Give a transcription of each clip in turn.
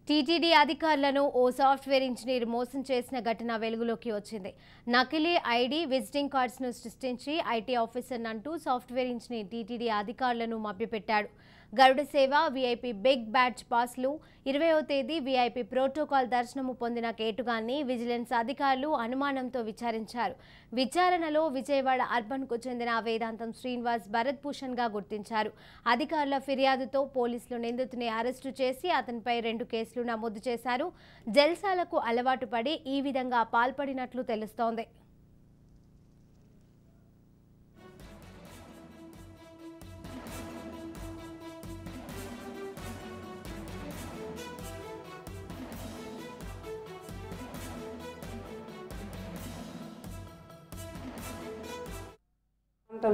TTD అధికారులను ఓ software engineer మోసం చేసిన ఘటన వెలుగులోకి వచ్చింది. నకిలీ ఐడి, విజిటింగ్ కార్డ్స్ ను సృష్టించి ఐటీ ఆఫీసర్ అంటూ సాఫ్ట్వేర్ ఇంజనీర్ టీటీడీ అధికారులను మభ్యపెట్టాడు. గరుడ సేవ, వీఐపీ బిగ్ బ్యాడ్జ్ పాస్లు, 20వ తేదీ వీఐపీ ప్రోటోకాల్ దర్శనము పొందిన కేటుగాన్ని విజిలెన్స్ అధికారులు అనుమానంతో విచారించారు. విచారణలో విజయవాడ అర్బన్ కు చెందిన వేదాంతం శ్రీనివాస్ భరత్ భూషణ్ గా గుర్తించారు. అధికారుల ఫిర్యాదుతో పోలీసులు నిందితుని అరెస్టు చేసి అతనిపై 2 కేసులు నమోదు చేశారు. జల్సాలకు అలవాటు పడి ఈ విధంగా పాల్పడినట్లు తెలుస్తోంది.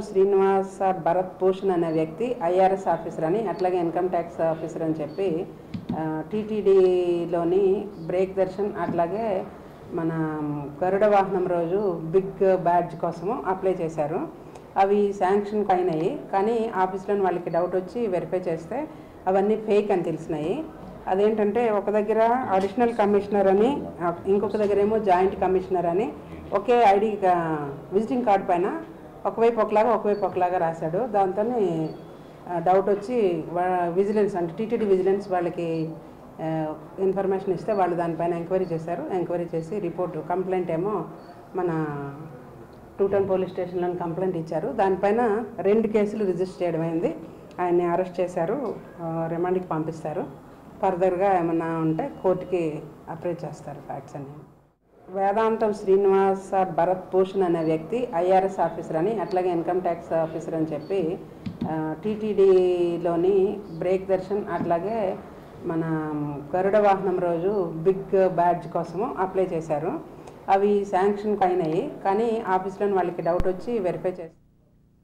శ్రీనివాస భరత్ భూషణ్ అనే వ్యక్తి ఐఆర్ఎస్ ఆఫీసర్ అని, అట్లాగే ఇన్కమ్ ట్యాక్స్ ఆఫీసర్ అని చెప్పి టీటీడీలోని బ్రేక్ దర్శన్ అట్లాగే మన గరుడ వాహనం రోజు బిగ్ బ్యాడ్జ్ కోసము అప్లై చేశారు. అవి శాంక్షన్ అయినాయి, కానీ ఆఫీస్లోని వాళ్ళకి డౌట్ వచ్చి వెరిఫై చేస్తే అవన్నీ ఫేక్ అని తెలిసినాయి. అదేంటంటే ఒక దగ్గర అడిషనల్ కమిషనర్ అని, ఇంకొక దగ్గర ఏమో జాయింట్ కమిషనర్ అని ఒకే ఐడి విజిటింగ్ కార్డు పైన ఒకవైపు ఒకలాగా రాశాడు. దాంతో డౌట్ వచ్చి విజిలెన్స్ అంటే టీటీడీ విజిలెన్స్ వాళ్ళకి ఇన్ఫర్మేషన్ ఇస్తే వాళ్ళు దానిపైన ఎంక్వైరీ చేశారు. ఎంక్వైరీ చేసి రిపోర్టు కంప్లైంట్ ఏమో మన 2 టౌన్ పోలీస్ స్టేషన్లో కంప్లైంట్ ఇచ్చారు. దానిపైన 2 కేసులు రిజిస్టర్ చేయడం అయింది. ఆయన్ని అరెస్ట్ చేశారు, రిమాండ్కి పంపిస్తారు. ఫర్దర్గా ఏమన్నా ఉంటే కోర్టుకి అప్రోచ్ చేస్తారు ఫ్యాక్ట్స్ అన్ని. వేదాంతం శ్రీనివాస భరత్ భూషణ్ అనే వ్యక్తి ఐఆర్ఎస్ ఆఫీసర్ అని, అట్లాగే ఇన్కమ్ ట్యాక్స్ ఆఫీసర్ అని చెప్పి టీటీడీలోని బ్రేక్ దర్శన్ అట్లాగే మన గరుడ వాహనం రోజు బిగ్ బ్యాడ్జ్ కోసము అప్లై చేశారు. అవి శాంక్షన్ అయినాయి, కానీ ఆఫీస్లోని వాళ్ళకి డౌట్ వచ్చి వెరిఫై చేస్తారు.